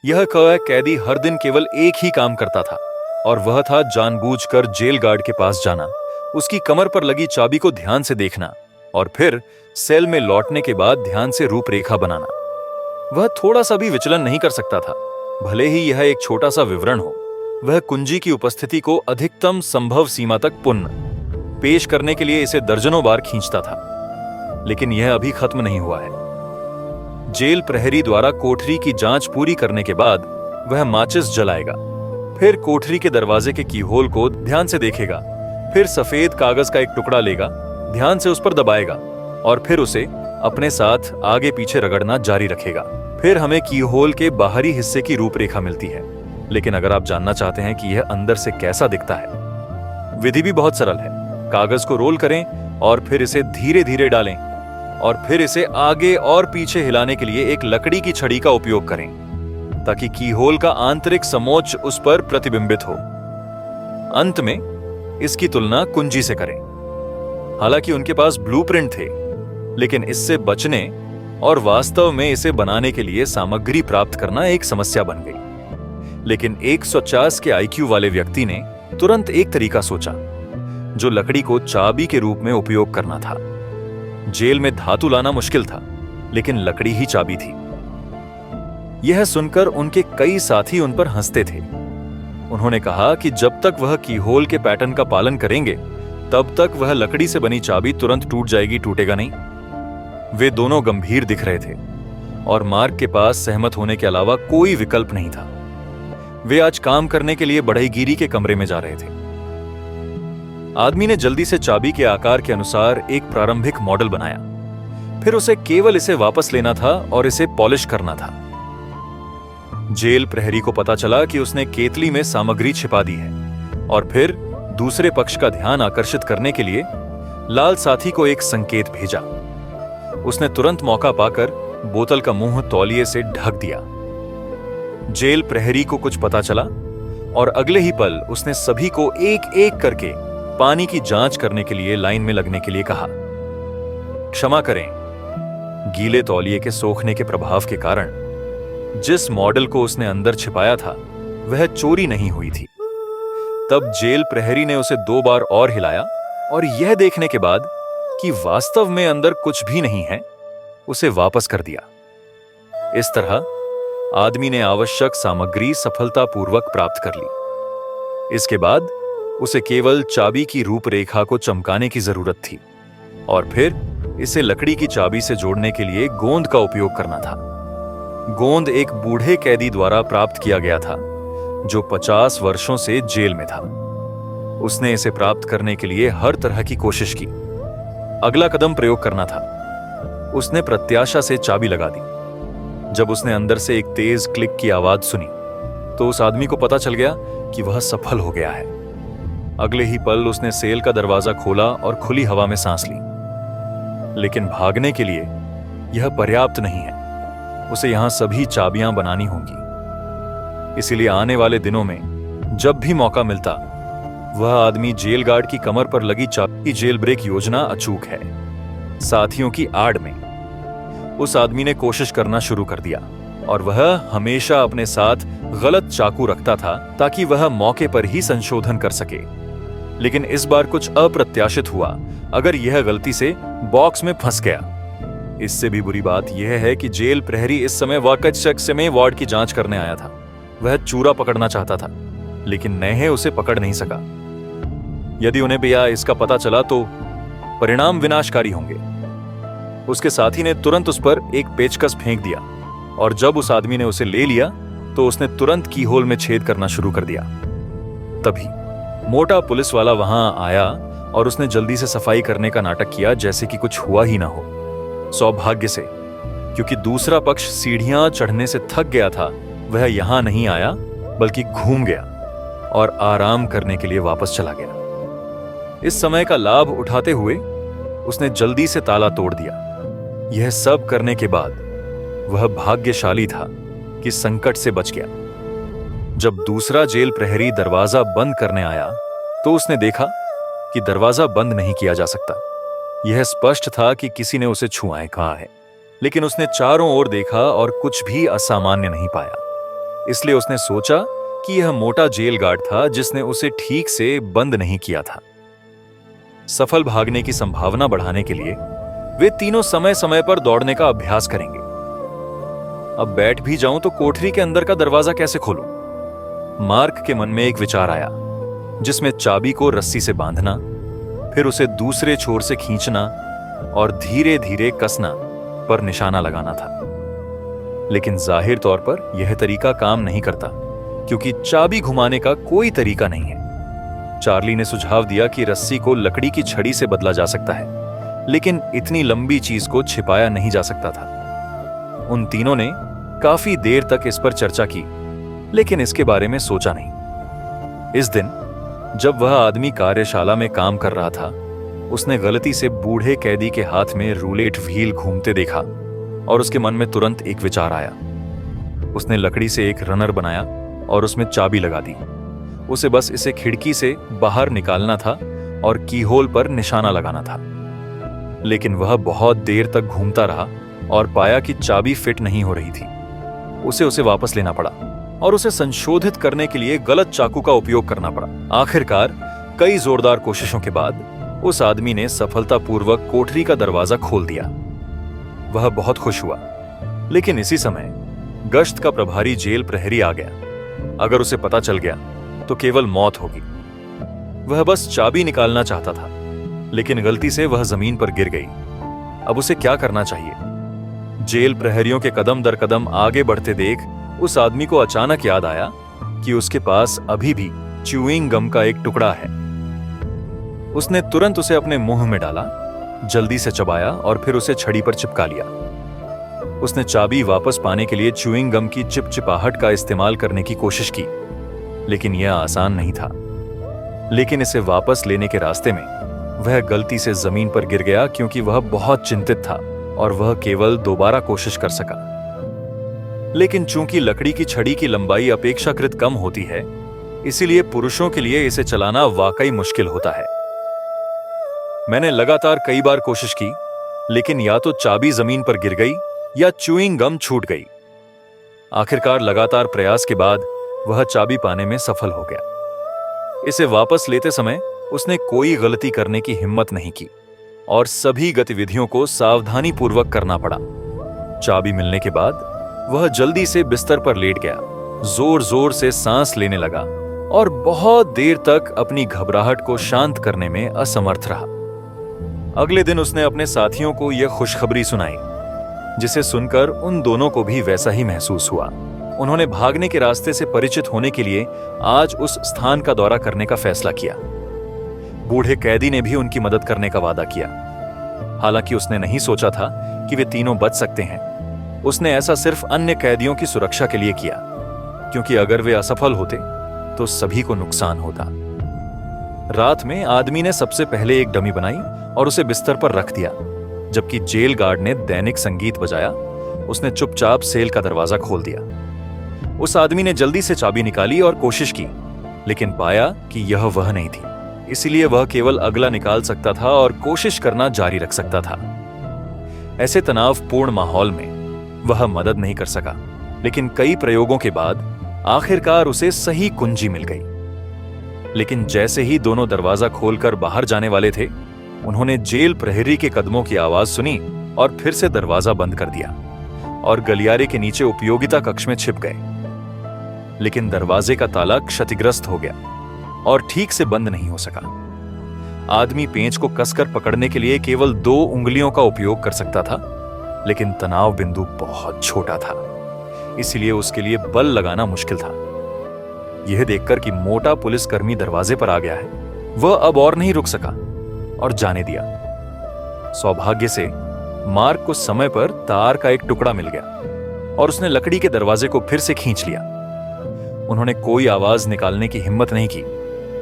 यह कैदी हर दिन केवल एक ही काम करता था और वह था जानबूझकर जेल गार्ड के पास जाना, उसकी कमर पर लगी चाबी को ध्यान से देखना और फिर सेल में लौटने के बाद ध्यान से रूपरेखा बनाना। वह थोड़ा सा भी विचलन नहीं कर सकता था, भले ही यह एक छोटा सा विवरण हो। वह कुंजी की उपस्थिति को अधिकतम संभव सीमा तक पुनः पेश करने के लिए इसे दर्जनों बार खींचता था। लेकिन यह अभी खत्म नहीं हुआ है। जेल प्रहरी द्वारा कोठरी की जांच पूरी करने के बाद वह माचिस जलाएगा, फिर कोठरी के दरवाजे के कीहोल को ध्यान से देखेगा, फिर सफेद कागज का एक टुकड़ा लेगा, ध्यान से उस पर दबाएगा और फिर उसे अपने साथ आगे पीछे रगड़ना जारी रखेगा। फिर हमें कीहोल के बाहरी हिस्से की रूपरेखा मिलती है। लेकिन अगर आप जानना चाहते हैं कि यह अंदर से कैसा दिखता है, विधि भी बहुत सरल है। कागज को रोल करें और फिर इसे धीरे धीरे डालें और फिर इसे आगे और पीछे हिलाने के लिए एक लकड़ी की छड़ी का उपयोग करें ताकि कीहोल का आंतरिक समोच्च उस पर प्रतिबिंबित हो। अंत में इसकी तुलना कुंजी से करें। हालांकि उनके पास ब्लूप्रिंट थे, लेकिन इससे बचने और वास्तव में इसे बनाने के लिए सामग्री प्राप्त करना एक समस्या बन गई। लेकिन 150 के आईक्यू वाले व्यक्ति ने तुरंत एक तरीका सोचा, जो लकड़ी को चाबी के रूप में उपयोग करना था। जेल में धातु लाना मुश्किल था, लेकिन लकड़ी ही चाबी थी। यह सुनकर उनके कई साथी उन पर हंसते थे। उन्होंने कहा कि जब तक वह कीहोल के पैटर्न का पालन करेंगे, तब तक वह लकड़ी से बनी चाबी तुरंत टूट जाएगी, टूटेगा नहीं। वे दोनों गंभीर दिख रहे थे और मार्क के पास सहमत होने के अलावा कोई विकल्प नहीं था। वे आज काम करने के लिए बढ़ईगीरी के कमरे में जा रहे थे। आदमी ने जल्दी से चाबी के आकार के अनुसार एक प्रारंभिक मॉडल बनाया, फिर उसे केवल इसे वापस लेना था और इसे पॉलिश करना था। जेल प्रहरी को पता चला कि उसने केतली में सामग्री छिपा दी है और फिर दूसरे पक्ष का ध्यान आकर्षित करने के लिए लाल साथी को एक संकेत भेजा। उसने तुरंत मौका पाकर बोतल का मुंह तौलिए से ढक दिया। जेल प्रहरी को कुछ पता चला और अगले ही पल उसने सभी को एक एक करके पानी की जांच करने के लिए लाइन में लगने के लिए कहा। क्षमा करें, गीले तौलिए के सोखने के प्रभाव के कारण जिस मॉडल को उसने अंदर छिपाया था वह चोरी नहीं हुई थी। तब जेल प्रहरी ने उसे 2 बार और हिलाया और यह देखने के बाद कि वास्तव में अंदर कुछ भी नहीं है, उसे वापस कर दिया। इस तरह आदमी ने आवश्यक सामग्री सफलतापूर्वक प्राप्त कर ली। इसके बाद उसे केवल चाबी की रूपरेखा को चमकाने की जरूरत थी और फिर इसे लकड़ी की चाबी से जोड़ने के लिए गोंद का उपयोग करना था। गोंद एक बूढ़े कैदी द्वारा प्राप्त किया गया था जो 50 वर्षों से जेल में था। उसने इसे प्राप्त करने के लिए हर तरह की कोशिश की। अगला कदम प्रयोग करना था। उसने प्रत्याशा से चाबी लगा दी। जब उसने अंदर से एक तेज क्लिक की आवाज सुनी तो उस आदमी को पता चल गया कि वह सफल हो गया है। अगले ही पल उसने सेल का दरवाजा खोला और खुली हवा में सांस ली। लेकिन भागने के लिए यह पर्याप्त नहीं है, उसे यहां सभी चाबियां बनानी होंगी। इसीलिए आने वाले दिनों में जब भी मौका मिलता, वह आदमी जेल गार्ड की कमर पर लगी चाबी की जेल ब्रेक योजना अचूक है। साथियों की आड़ में उस आदमी ने कोशिश करना शुरू कर दिया और वह हमेशा अपने साथ गलत चाकू रखता था ताकि वह मौके पर ही संशोधन कर सके। लेकिन इस बार कुछ अप्रत्याशित हुआ। अगर यह गलती से बॉक्स में फंस गया। इससे भी बुरी बात यह है कि जेल प्रहरी इस समय वाकई में वार्ड की जांच करने आया था। वह चूरा पकड़ना चाहता था, लेकिन नहे उसे पकड़ नहीं सका। यदि उन्हें भैया इसका पता चला तो परिणाम विनाशकारी होंगे। उसके साथी ने तुरंत उस पर एक पेचकस फेंक दिया और जब उस आदमी ने उसे ले लिया तो उसने तुरंत कीहोल में छेद करना शुरू कर दिया। तभी मोटा पुलिस वाला वहां आया और उसने जल्दी से सफाई करने का नाटक किया जैसे कि कुछ हुआ ही ना हो। सौभाग्य से, क्योंकि दूसरा पक्ष सीढ़ियां चढ़ने से थक गया था, वह यहां नहीं आया बल्कि घूम गया और आराम करने के लिए वापस चला गया। इस समय का लाभ उठाते हुए उसने जल्दी से ताला तोड़ दिया। यह सब करने के बाद वह भाग्यशाली था कि संकट से बच गया। जब दूसरा जेल प्रहरी दरवाजा बंद करने आया तो उसने देखा कि दरवाजा बंद नहीं किया जा सकता। यह स्पष्ट था कि किसी ने उसे छुआए कहा है, लेकिन उसने चारों ओर देखा और कुछ भी असामान्य नहीं पाया। इसलिए उसने सोचा कि यह मोटा जेल गार्ड था जिसने उसे ठीक से बंद नहीं किया था। सफल भागने की संभावना बढ़ाने के लिए वे तीनों समय समय पर दौड़ने का अभ्यास करेंगे। अब बैठ भी जाऊं तो कोठरी के अंदर का दरवाजा कैसे खोलूं? मार्क के मन में एक विचार आया, जिसमें चाबी को रस्सी से बांधना, फिर उसे दूसरे छोर से खींचना और धीरे धीरे कसना पर निशाना लगाना था। लेकिन जाहिर तौर पर यह तरीका काम नहीं करता, क्योंकि चाबी घुमाने का कोई तरीका नहीं है। चार्ली ने सुझाव दिया कि रस्सी को लकड़ी की छड़ी से बदला जा सकता है, लेकिन इतनी लंबी चीज को छिपाया नहीं जा सकता था। उन तीनों ने काफी देर तक इस पर चर्चा की, लेकिन इसके बारे में सोचा नहीं। इस दिन जब वह आदमी कार्यशाला में काम कर रहा था, उसने गलती से बूढ़े कैदी के हाथ में रूलेट व्हील घूमते देखा और उसके मन में तुरंत एक विचार आया। उसने लकड़ी से एक रनर बनाया और उसमें चाबी लगा दी। उसे बस इसे खिड़की से बाहर निकालना था और कीहोल पर निशाना लगाना था। लेकिन वह बहुत देर तक घूमता रहा और पाया कि चाबी फिट नहीं हो रही थी। उसे वापस लेना पड़ा और उसे संशोधित करने के लिए गलत चाकू का उपयोग करना पड़ा। आखिरकार कई जोरदार कोशिशों के बाद उस आदमी ने सफलतापूर्वक कोठरी का दरवाजा खोल दिया। वह बहुत खुश हुआ, लेकिन इसी समय गश्त का प्रभारी जेल प्रहरी आ गया। अगर उसे पता चल गया तो केवल मौत होगी। वह बस चाबी निकालना चाहता था, लेकिन गलती से वह जमीन पर गिर गई। अब उसे क्या करना चाहिए? जेल प्रहरियों के कदम दर कदम आगे बढ़ते देख उस आदमी को अचानक याद आया कि उसके पास अभी भी च्यूइंग गम का एक टुकड़ा है। उसने तुरंत उसे अपने मुंह में डाला, जल्दी से चबाया और फिर उसे छड़ी पर चिपका लिया। उसने चाबी वापस पाने के लिए च्यूइंग गम की चिपचिपाहट का इस्तेमाल करने की कोशिश की, लेकिन यह आसान नहीं था। लेकिन इसे वापस लेने के रास्ते में वह गलती से जमीन पर गिर गया, क्योंकि वह बहुत चिंतित था और वह केवल दोबारा कोशिश कर सका। लेकिन चूंकि लकड़ी की छड़ी की लंबाई अपेक्षाकृत कम होती है, इसीलिए पुरुषों के लिए इसे चलाना वाकई मुश्किल होता है। मैंने लगातार कई बार कोशिश की, लेकिन या तो चाबी जमीन पर गिर गई या च्यूइंग गम छूट गई। आखिरकार लगातार प्रयास के बाद वह चाबी पाने में सफल हो गया। इसे वापस लेते समय उसने कोई गलती करने की हिम्मत नहीं की और सभी गतिविधियों को सावधानीपूर्वक करना पड़ा। चाबी मिलने के बाद वह जल्दी से बिस्तर पर लेट गया, जोर जोर से सांस लेने लगा और बहुत देर तक अपनी घबराहट को शांत करने में असमर्थ रहा। अगले दिन उसने अपने साथियों को यह खुशखबरी सुनाई, जिसे सुनकर उन दोनों को भी वैसा ही महसूस हुआ। उन्होंने भागने के रास्ते से परिचित होने के लिए आज उस स्थान का दौरा करने का फैसला किया। बूढ़े कैदी ने भी उनकी मदद करने का वादा किया। हालांकि उसने नहीं सोचा था कि वे तीनों बच सकते हैं। उसने ऐसा सिर्फ अन्य कैदियों की सुरक्षा के लिए किया, क्योंकि अगर वे असफल होते तो सभी को नुकसान होता। रात में आदमी ने सबसे पहले एक डमी बनाई और उसे बिस्तर पर रख दिया, जबकि जेल गार्ड ने दैनिक संगीत बजाया। उसने चुपचाप सेल का दरवाजा खोल दिया। उस आदमी ने जल्दी से चाबी निकाली और कोशिश की, लेकिन पाया कि यह वह नहीं थी। इसलिए वह केवल अगला निकाल सकता था और कोशिश करना जारी रख सकता था। ऐसे तनावपूर्ण माहौल में वह मदद नहीं कर सका, लेकिन कई प्रयोगों के बाद आखिरकार उसे सही कुंजी मिल गई। लेकिन जैसे ही दोनों दरवाजा खोलकर बाहर जाने वाले थे, उन्होंने जेल प्रहरी के कदमों की आवाज सुनी और फिर से दरवाजा बंद कर दिया और गलियारे के नीचे उपयोगिता कक्ष में छिप गए। लेकिन दरवाजे का ताला क्षतिग्रस्त हो गया और ठीक से बंद नहीं हो सका। आदमी पेंच को कसकर पकड़ने के लिए केवल 2 उंगलियों का उपयोग कर सकता था, लेकिन तनाव बिंदु बहुत छोटा था, इसलिए उसके लिए बल लगाना मुश्किल था। यह देखकर कि मोटा पुलिसकर्मी दरवाजे पर आ गया है, वह अब और नहीं रुक सका और जाने दिया। सौभाग्य से मार्क को समय पर तार का एक टुकड़ा मिल गया और उसने लकड़ी के दरवाजे को फिर से खींच लिया। उन्होंने कोई आवाज निकालने की हिम्मत नहीं की,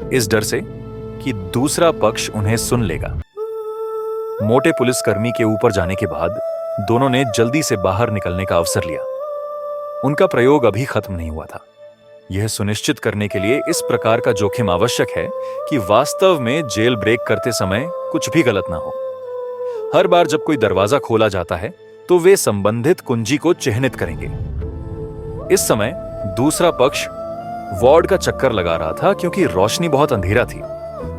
इस डर से कि दूसरा पक्ष उन्हें सुन लेगा। मोटे पुलिसकर्मी के ऊपर जाने के बाद दोनों ने जल्दी से बाहर निकलने का अवसर लिया। उनका प्रयोग अभी खत्म नहीं हुआ था। यह सुनिश्चित करने के लिए इस प्रकार का जोखिम आवश्यक है कि वास्तव में जेल ब्रेक करते समय कुछ भी गलत ना हो। हर बार जब कोई दरवाजा खोला जाता है तो वे संबंधित कुंजी को चिह्नित करेंगे। इस समय दूसरा पक्ष वार्ड का चक्कर लगा रहा था क्योंकि रोशनी बहुत अंधेरा थी।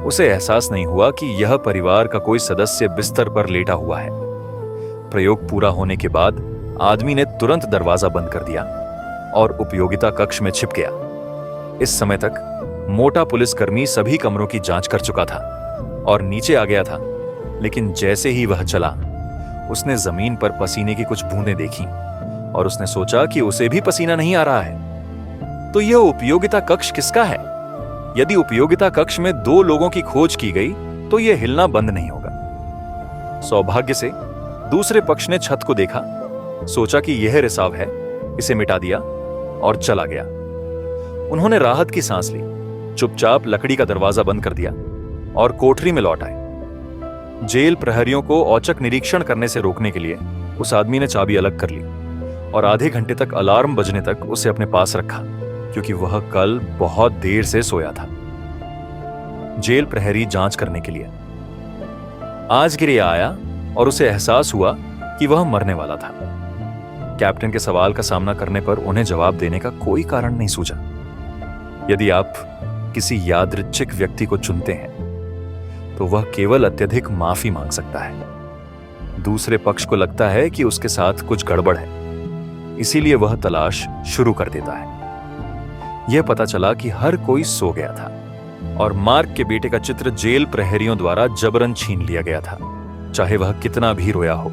उसे एहसास नहीं हुआ कि यह परिवार का कोई सदस्य बिस्तर पर लेटा हुआ है। प्रयोग पूरा होने के बाद आदमी ने तुरंत दरवाजा बंद कर दिया और उपयोगिता कक्ष में छिप गया। इस समय तक मोटा पुलिसकर्मी सभी कमरों की जांच कर चुका था और नीचे आ गया था, लेकिन जैसे ही वह चला उसने जमीन पर पसीने की कुछ बूंदें देखी और उसने सोचा कि उसे भी पसीना नहीं आ रहा है। तो यह उपयोगिता कक्ष किसका है? यदि उपयोगिता कक्ष में 2 लोगों की खोज की गई तो यह हिलना बंद नहीं होगा। सौभाग्य से दूसरे पक्ष ने छत को देखा, सोचा कि यह रिसाव है, इसे मिटा दिया और चला गया। उन्होंने राहत की सांस ली, चुपचाप लकड़ी का दरवाजा बंद कर दिया और कोठरी में लौट आए। जेल प्रहरियों को औचक निरीक्षण करने से रोकने के लिए उस आदमी ने चाबी अलग कर ली और आधे घंटे तक अलार्म बजने तक उसे अपने पास रखा, क्योंकि वह कल बहुत देर से सोया था। जेल प्रहरी जांच करने के लिए आज गिरिया आया और उसे एहसास हुआ कि वह मरने वाला था। कैप्टन के सवाल का सामना करने पर उन्हें जवाब देने का कोई कारण नहीं सूझा। यदि आप किसी यादृच्छिक व्यक्ति को चुनते हैं तो वह केवल अत्यधिक माफी मांग सकता है। दूसरे पक्ष को लगता है कि उसके साथ कुछ गड़बड़ है, इसीलिए वह तलाश शुरू कर देता है। यह पता चला कि हर कोई सो गया था और मार्क के बेटे का चित्र जेल प्रहरियों द्वारा जबरन छीन लिया गया था, चाहे वह कितना भी रोया हो।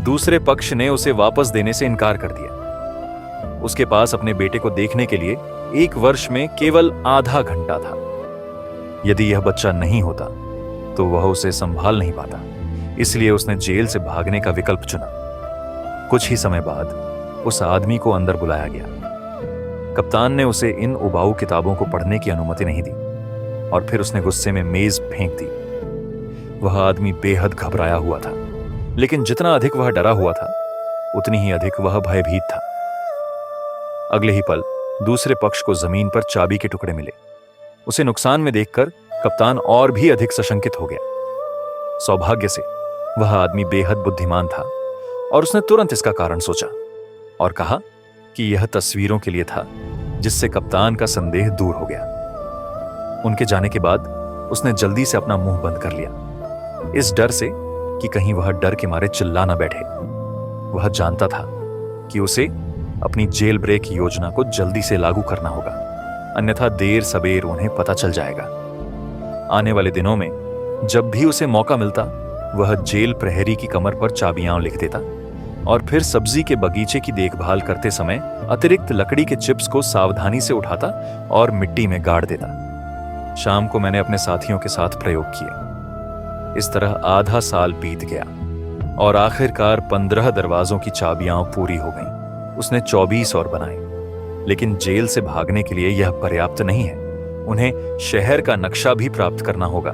दूसरे पक्ष ने उसे वापस देने से इनकार कर दिया। उसके पास अपने बेटे को देखने के लिए 1 वर्ष में केवल आधा घंटा था। यदि यह बच्चा नहीं होता तो वह उसे संभाल नहीं पाता, इसलिए उसने जेल से भागने का विकल्प चुना। कुछ ही समय बाद उस आदमी को अंदर बुलाया गया। कप्तान ने उसे इन उबाऊ किताबों को पढ़ने की अनुमति नहीं दी और फिर उसने गुस्से में मेज फेंक दी। वह आदमी बेहद घबराया हुआ था, लेकिन जितना अधिक वह डरा हुआ था उतनी ही अधिक वह भयभीत था। अगले ही पल दूसरे पक्ष को जमीन पर चाबी के टुकड़े मिले। उसे नुकसान में देखकर कप्तान और भी अधिक सशंकित हो गया। सौभाग्य से वह आदमी बेहद बुद्धिमान था और उसने तुरंत इसका कारण सोचा और कहा कि यह तस्वीरों के लिए था, जिससे कप्तान का संदेह दूर हो गया। उनके जाने के बाद उसने जल्दी से अपना मुंह बंद कर लिया, इस डर से कि कहीं वह डर के मारे चिल्ला न बैठे। वह जानता था कि उसे अपनी जेल ब्रेक योजना को जल्दी से लागू करना होगा, अन्यथा देर सबेर उन्हें पता चल जाएगा। आने वाले दिनों में जब भी उसे मौका मिलता वह जेल प्रहरी की कमर पर चाबियां लिख देता और फिर सब्जी के बगीचे की देखभाल करते समय अतिरिक्त लकड़ी के चिप्स को सावधानी से उठाता और मिट्टी में गाड़ देता। शाम को मैंने अपने साथियों के साथ प्रयोग किए। इस तरह आधा साल बीत गया और आखिरकार 15 दरवाजों की चाबियां पूरी हो गईं। उसने 24 और बनाए, लेकिन जेल से भागने के लिए यह पर्याप्त नहीं है। उन्हें शहर का नक्शा भी प्राप्त करना होगा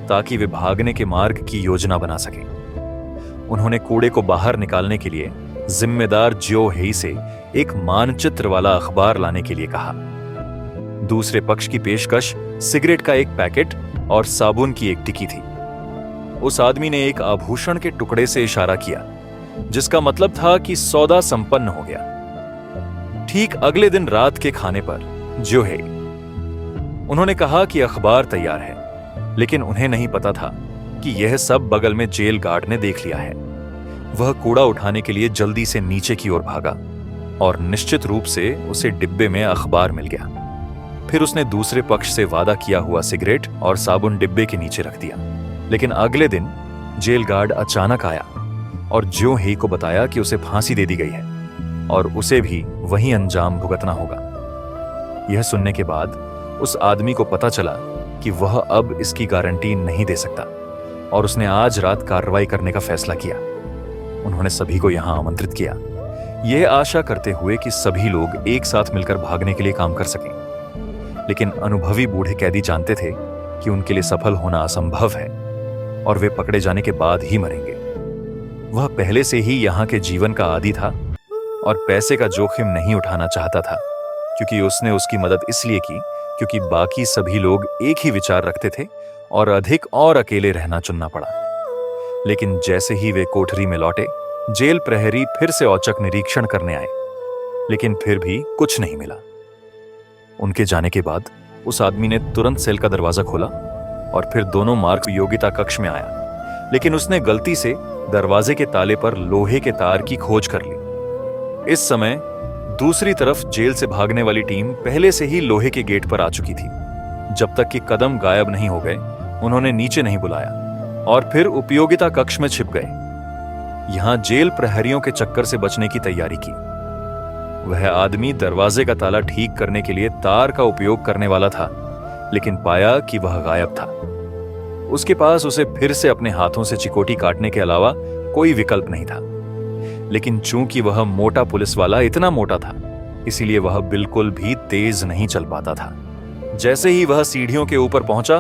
ताकि वे भागने के मार्ग की योजना बना सकें। उन्होंने कूड़े को बाहर निकालने के लिए जिम्मेदार जो हेई से एक मानचित्र वाला अखबार लाने के लिए कहा। दूसरे पक्ष की पेशकश सिगरेट का एक पैकेट और साबुन की एक टिक्की थी। उस आदमी ने एक आभूषण के टुकड़े से इशारा किया, जिसका मतलब था कि सौदा संपन्न हो गया। ठीक अगले दिन रात के खाने पर जो है उन्होंने कहा कि अखबार तैयार है, लेकिन उन्हें नहीं पता था कि यह सब बगल में जेल गार्ड ने देख लिया है। वह कूड़ा उठाने के लिए जल्दी से नीचे की ओर भागा और निश्चित रूप से उसे डिब्बे में अखबार मिल गया। फिर उसने दूसरे पक्ष से वादा किया हुआ सिगरेट और साबुन डिब्बे के नीचे रख दिया। लेकिन अगले दिन जेल गार्ड अचानक आया और जो हेई को बताया कि उसे फांसी दे दी गई है और उसे भी वही अंजाम भुगतना होगा। यह सुनने के बाद उस आदमी को पता चला कि वह अब इसकी गारंटी नहीं दे सकता और उसने आज रात कार्रवाई करने का फैसला किया। उन्होंने सभी को यहां आमंत्रित किया, यह आशा करते हुए कि सभी लोग एक साथ मिलकर भागने के लिए काम कर सकें। लेकिन अनुभवी बूढ़े कैदी जानते थे कि उनके लिए सफल होना असंभव है और वे पकड़े जाने के बाद ही मरेंगे। वह पहले से ही यहाँ के जीवन का आदी था और पैसे का जोखिम नहीं उठाना चाहता था, क्योंकि उसने उसकी मदद इसलिए की क्योंकि बाकी सभी लोग एक ही विचार रखते थे और अधिक और अकेले रहना चुनना पड़ा। लेकिन जैसे ही वे कोठरी में लौटे, जेल प्रहरी फिर से औचक निरीक्षण करने आए। लेकिन फिर भी कुछ नहीं मिला। उनके जाने के बाद उस आदमी ने तुरंत सेल का दरवाजा खोला और फिर दोनों मार्क योग्यता कक्ष में आया, लेकिन उसने गलती से दरवाजे के ताले पर लोहे के तार की खोज कर ली। इस समय दूसरी तरफ जेल से भागने वाली टीम पहले से ही लोहे के गेट पर आ चुकी थी। जब तक कि कदम गायब नहीं हो गए, उन्होंने नीचे नहीं बुलाया और फिर उपयोगिता कक्ष में छिप गए। यहां जेल प्रहरियों के चक्कर से बचने की तैयारी की। वह आदमी दरवाजे का ताला ठीक करने के लिए तार का उपयोग करने वाला था, लेकिन पाया कि वह गायब था। उसके पास उसे फिर से अपने हाथों से चिकोटी काटने के अलावा कोई विकल्प नहीं था। लेकिन चूंकि वह मोटा पुलिस वाला इतना मोटा था, इसीलिए वह बिल्कुल भी तेज नहीं चल पाता था। जैसे ही वह सीढ़ियों के ऊपर पहुंचा,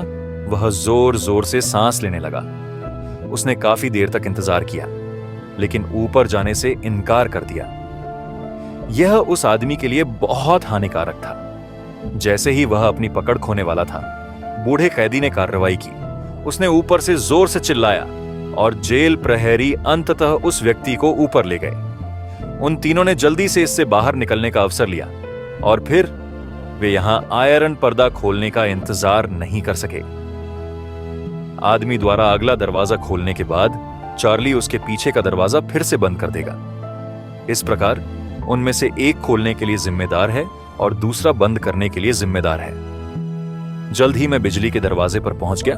वह जोर जोर से सांस लेने लगा। उसने काफी देर तक इंतजार किया, लेकिन ऊपर जाने से इनकार कर दिया। यह उस आदमी के लिए बहुत हानिकारक था। जैसे ही वह अपनी पकड़ खोने वाला था, बूढ़े कैदी ने कार्रवाई की। उसने ऊपर से जोर से चिल्लाया और जेल प्रहरी अंततः उस व्यक्ति को ऊपर ले गए। उन तीनों ने जल्दी से इससे बाहर निकलने का अवसर लिया और फिर वे यहां आयरन पर्दा खोलने का इंतजार नहीं कर सके। आदमी द्वारा अगला दरवाजा खोलने के बाद चार्ली उसके पीछे का दरवाजा फिर से बंद कर देगा। इस प्रकार उनमें से एक खोलने के लिए जिम्मेदार है और दूसरा बंद करने के लिए जिम्मेदार है। जल्द ही मैं बिजली के दरवाजे पर पहुंच गया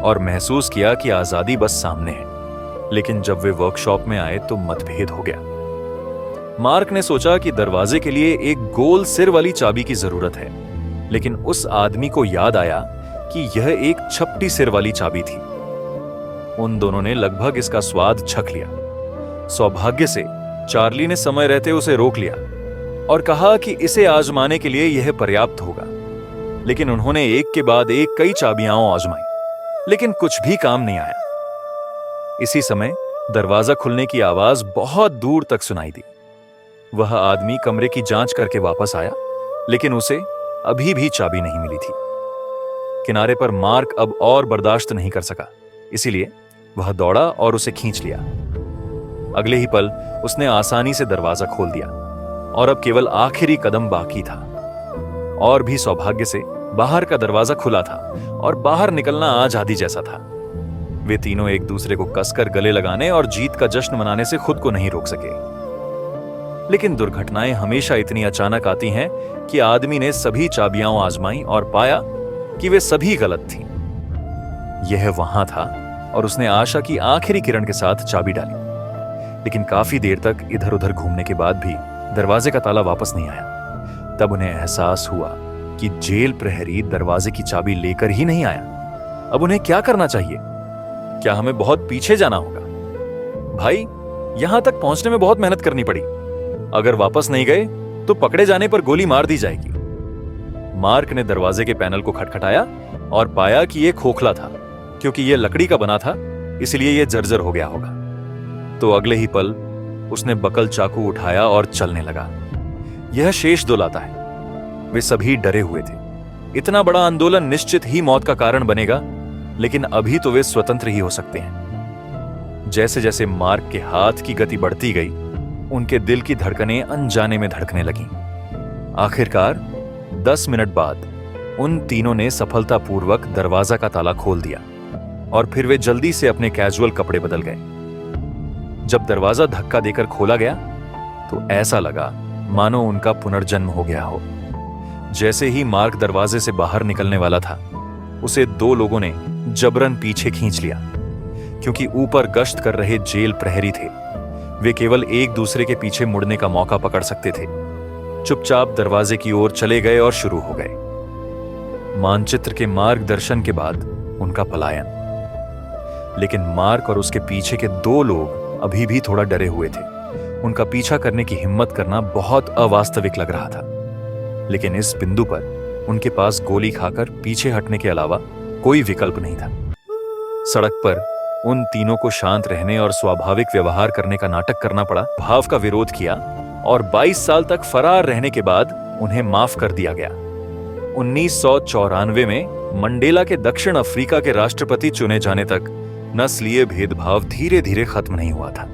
और महसूस किया कि आजादी बस सामने है। लेकिन जब वे वर्कशॉप में आए तो मतभेद हो गया। मार्क ने सोचा कि दरवाजे के लिए एक गोल सिर वाली चाबी की जरूरत है, लेकिन उस आदमी को याद आया कि यह एक छपटी सिर वाली चाबी थी। उन दोनों ने लगभग इसका स्वाद चख लिया। सौभाग्य से चार्ली ने समय रहते उसे रोक लिया और कहा कि इसे आजमाने के लिए यह पर्याप्त होगा। लेकिन उन्होंने एक के बाद एक कई चाबियां आजमाई, लेकिन कुछ भी काम नहीं आया। इसी समय दरवाजा खुलने की आवाज बहुत दूर तक सुनाई दी। वह आदमी कमरे की जांच करके वापस आया, लेकिन उसे अभी भी चाबी नहीं मिली थी। किनारे पर मार्क अब और बर्दाश्त नहीं कर सका, इसीलिए वह दौड़ा और उसे खींच लिया। अगले ही पल उसने आसानी से दरवाजा खोल दिया और अब केवल आखिरी कदम बाकी था। और भी सौभाग्य से बाहर का दरवाजा खुला था और बाहर निकलना आजादी जैसा था। वे तीनों एक दूसरे को कसकर गले लगाने और जीत का जश्न मनाने से खुद को नहीं रोक सके। लेकिन दुर्घटनाएं हमेशा इतनी अचानक आती हैं कि आदमी ने सभी चाबियां आजमाई और पाया कि वे सभी गलत थीं। यह वहां था और उसने आशा की आखिरी किरण के साथ चाबी डाली। लेकिन काफी देर तक इधर उधर घूमने के बाद भी दरवाजे का ताला वापस नहीं आया। तब उन्हें एहसास हुआ कि जेल प्रहरी दरवाजे की चाबी लेकर ही नहीं आया। अब उन्हें क्या करना चाहिए? क्या हमें बहुत पीछे जाना होगा? भाई, यहां तक पहुंचने में बहुत मेहनत करनी पड़ी। अगर वापस नहीं गए तो पकड़े जाने पर गोली मार दी जाएगी। मार्क ने दरवाजे के पैनल को खटखटाया और पाया कि यह खोखला था। क्योंकि यह लकड़ी का बना था, इसलिए यह जर्जर हो गया होगा। तो अगले ही पल उसने बकल चाकू उठाया और चलने लगा। यह शेष दुलाता है। वे सभी डरे हुए थे। इतना बड़ा आंदोलन निश्चित ही मौत का कारण बनेगा, लेकिन अभी तो वे स्वतंत्र ही हो सकते हैं। जैसे जैसे मार्क के हाथ की गति बढ़ती गई, उनके दिल की धड़कनें अनजाने में धड़कने लगीं। आखिरकार 10 मिनट बाद उन तीनों ने सफलतापूर्वक दरवाजा का ताला खोल दिया और फिर वे जल्दी से अपने कैजुअल कपड़े बदल गए। जब दरवाजा धक्का देकर खोला गया तो ऐसा लगा मानो उनका पुनर्जन्म हो गया हो। जैसे ही मार्क दरवाजे से बाहर निकलने वाला था, उसे 2 लोगों ने जबरन पीछे खींच लिया। क्योंकि ऊपर गश्त कर रहे जेल प्रहरी थे, वे केवल एक दूसरे के पीछे मुड़ने का मौका पकड़ सकते थे। चुपचाप दरवाजे की ओर चले गए और शुरू हो गए। मानचित्र के मार्गदर्शन के बाद उनका पलायन। लेकिन मार्क और उसके पीछे के 2 लोग अभी भी थोड़ा डरे हुए थे। उनका पीछा करने की हिम्मत करना बहुत अवास्तविक लग रहा था। लेकिन इस बिंदु पर उनके पास गोली खाकर पीछे हटने के अलावा कोई विकल्प नहीं था। सड़क पर उन तीनों को शांत रहने और स्वाभाविक व्यवहार करने का नाटक करना पड़ा। भाव का विरोध किया और 22 साल तक फरार रहने के बाद उन्हें माफ कर दिया गया। 1994 में मंडेला के दक्षिण अफ्रीका के राष्ट्रपति चुने जाने तक नस्लीय भेदभाव धीरे धीरे खत्म नहीं हुआ था।